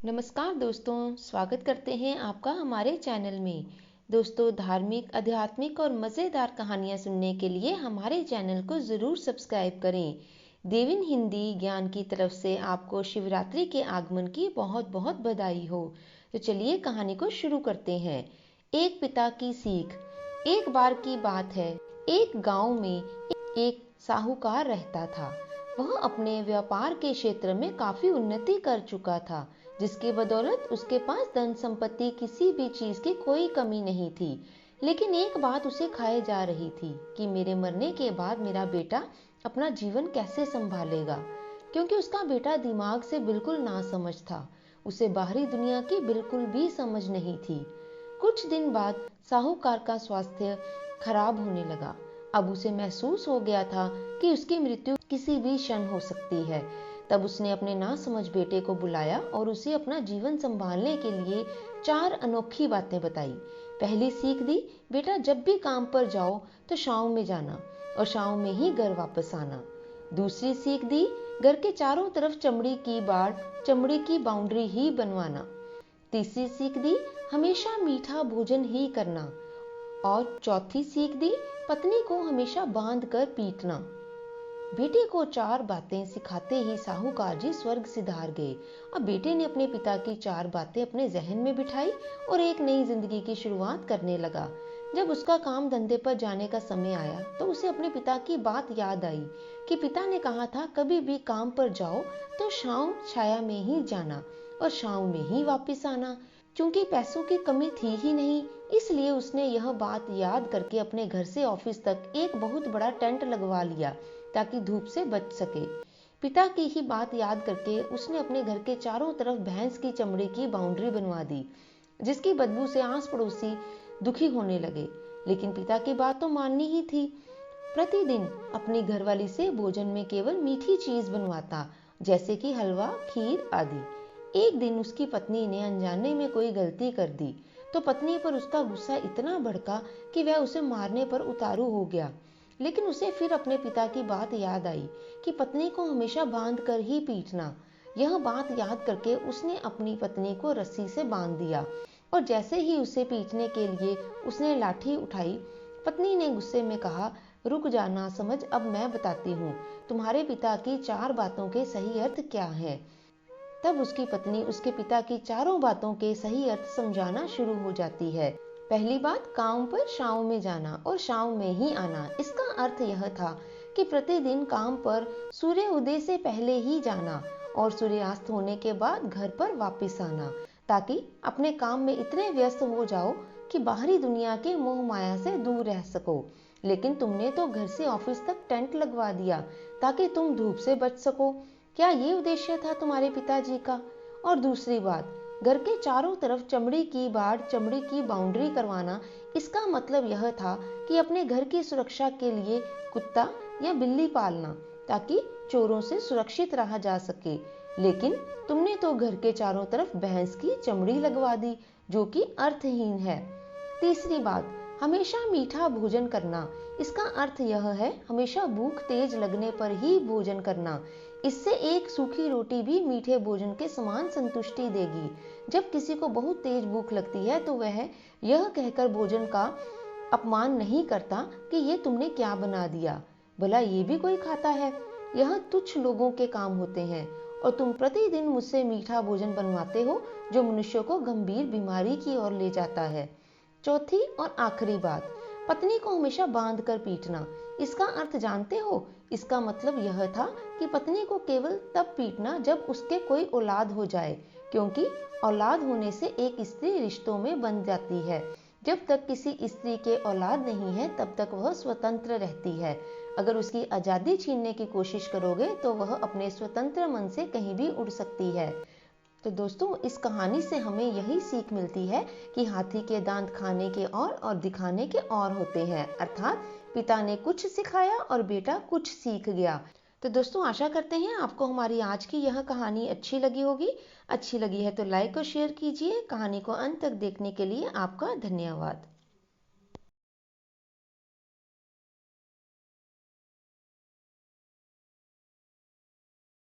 नमस्कार दोस्तों, स्वागत करते हैं आपका हमारे चैनल में। दोस्तों, धार्मिक, आध्यात्मिक और मज़ेदार कहानियाँ सुनने के लिए हमारे चैनल को ज़रूर सब्सक्राइब करें। देविन हिंदी ज्ञान की तरफ से आपको शिवरात्रि के आगमन की बहुत बहुत बधाई हो। तो चलिए कहानी को शुरू करते हैं। एक पिता की सीख। एक बार की बात है, एक गांव में एक साहूकार रहता था। वह अपने व्यापार के क्षेत्र में काफी उन्नति कर चुका था, जिसकी बदौलत उसके पास धन संपत्ति किसी भी चीज की कोई कमी नहीं थी। लेकिन एक बात उसे खाए जा रही थी कि मेरे मरने के बाद मेरा बेटा अपना जीवन कैसे संभालेगा, क्योंकि उसका बेटा दिमाग से बिल्कुल नासमझ था। उसे बाहरी दुनिया की बिल्कुल भी समझ नहीं थी। कुछ दिन बाद साहूकार का स्वास्थ्य खराब होने लगा। अब उसे महसूस हो गया था कि उसकी मृत्यु किसी भी क्षण हो सकती है। तब उसने अपने नासमझ बेटे को बुलाया और उसे अपना जीवन संभालने के लिए 4 अनोखी बातें बताई। पहली सीख दी, बेटा जब भी काम पर जाओ तो शाम में जाना और शाम में ही घर वापस आना। दूसरी सीख दी, घर के चारों तरफ चमड़ी की बाउंड्री ही बनवाना। तीसरी सीख दी, हमेशा मीठा भोजन ही करना। और चौथी सीख दी, पत्नी को हमेशा बांध कर पीटना। बेटे को 4 बातें सिखाते ही साहूकार जी स्वर्ग सिधार गए। अब बेटे ने अपने पिता की 4 बातें अपने जहन में बिठाई और एक नई जिंदगी की शुरुआत करने लगा। जब उसका काम धंधे पर जाने का समय आया तो उसे अपने पिता की बात याद आई कि पिता ने कहा था कभी भी काम पर जाओ तो शाम छाया में ही जाना और शाम में ही वापिस आना। क्योंकि पैसों की कमी थी ही नहीं, इसलिए उसने यह बात याद करके अपने घर से ऑफिस तक एक बहुत बड़ा टेंट लगवा लिया ताकि धूप से बच सके। पिता की ही बात याद करके उसने अपने घर के चारों तरफ भैंस की चमड़ी की बाउंड्री बनवा दी, जिसकी बदबू से आस पड़ोसी दुखी होने लगे। लेकिन पिता की बात तो माननी ही थी। प्रतिदिन अपनी घरवाली से भोजन में केवल मीठी चीज बनवाता, जैसे कि हलवा, खीर आदि। एक दिन उसकी पत्नी ने अनजाने में कोई गलती कर दी तो पत्नी पर उसका गुस्सा इतना भड़का कि वह उसे मारने पर उतारू हो गया। लेकिन उसे फिर अपने पिता की बात याद आई कि पत्नी को हमेशा बांध कर ही पीटना। यह बात याद करके उसने अपनी पत्नी को रस्सी से बांध दिया और जैसे ही उसे पीटने के लिए उसने लाठी उठाई, पत्नी ने गुस्से में कहा, रुक जा नासमझ, अब मैं बताती हूँ तुम्हारे पिता की 4 बातों के सही अर्थ क्या है। तब उसकी पत्नी उसके पिता की 4 बातों के सही अर्थ समझाना शुरू हो जाती है। पहली बात, काम पर शाम में जाना और शाम में ही आना। इसका अर्थ यह था कि प्रतिदिन काम पर सूर्य उदय से पहले ही जाना और सूर्यास्त होने के बाद घर पर वापस आना, ताकि अपने काम में इतने व्यस्त हो जाओ कि बाहरी दुनिया के मोह माया से दूर रह सको। लेकिन तुमने तो घर से ऑफिस तक टेंट लगवा दिया ताकि तुम धूप से बच सको। क्या ये उद्देश्य था तुम्हारे पिताजी का? और दूसरी बात, घर के चारों तरफ चमड़ी की बाउंड्री करवाना। इसका मतलब यह था कि अपने घर की सुरक्षा के लिए कुत्ता या बिल्ली पालना, ताकि चोरों से सुरक्षित रहा जा सके। लेकिन तुमने तो घर के चारों तरफ भैंस की चमड़ी लगवा दी, जो कि अर्थहीन है। तीसरी बात, हमेशा मीठा भोजन करना। इसका अर्थ यह है हमेशा भूख तेज लगने पर ही भोजन करना। इससे एक सूखी रोटी भी मीठे भोजन के समान संतुष्टि देगी। जब किसी को बहुत तेज भूख लगती है तो वह यह कहकर भोजन का अपमान नहीं करता कि ये तुमने क्या बना दिया, भला ये भी कोई खाता है। यह तुच्छ लोगों के काम होते हैं और तुम प्रतिदिन मुझसे मीठा भोजन बनवाते हो जो मनुष्य को गंभीर बीमारी की ओर ले जाता है। चौथी और आखिरी बात, पत्नी को हमेशा बांध कर पीटना। इसका अर्थ जानते हो? इसका मतलब यह था कि पत्नी को केवल तब पीटना जब उसके कोई औलाद हो जाए, क्योंकि औलाद होने से एक स्त्री रिश्तों में बंध जाती है। जब तक किसी स्त्री के औलाद नहीं है तब तक वह स्वतंत्र रहती है। अगर उसकी आजादी छीनने की कोशिश करोगे तो वह अपने स्वतंत्र मन से कहीं भी उड़ सकती है। तो दोस्तों, इस कहानी से हमें यही सीख मिलती है कि हाथी के दांत खाने के और दिखाने के और होते हैं। अर्थात पिता ने कुछ सिखाया और बेटा कुछ सीख गया। तो दोस्तों, आशा करते हैं आपको हमारी आज की यह कहानी अच्छी लगी होगी। अच्छी लगी है तो लाइक और शेयर कीजिए। कहानी को अंत तक देखने के लिए आपका धन्यवाद।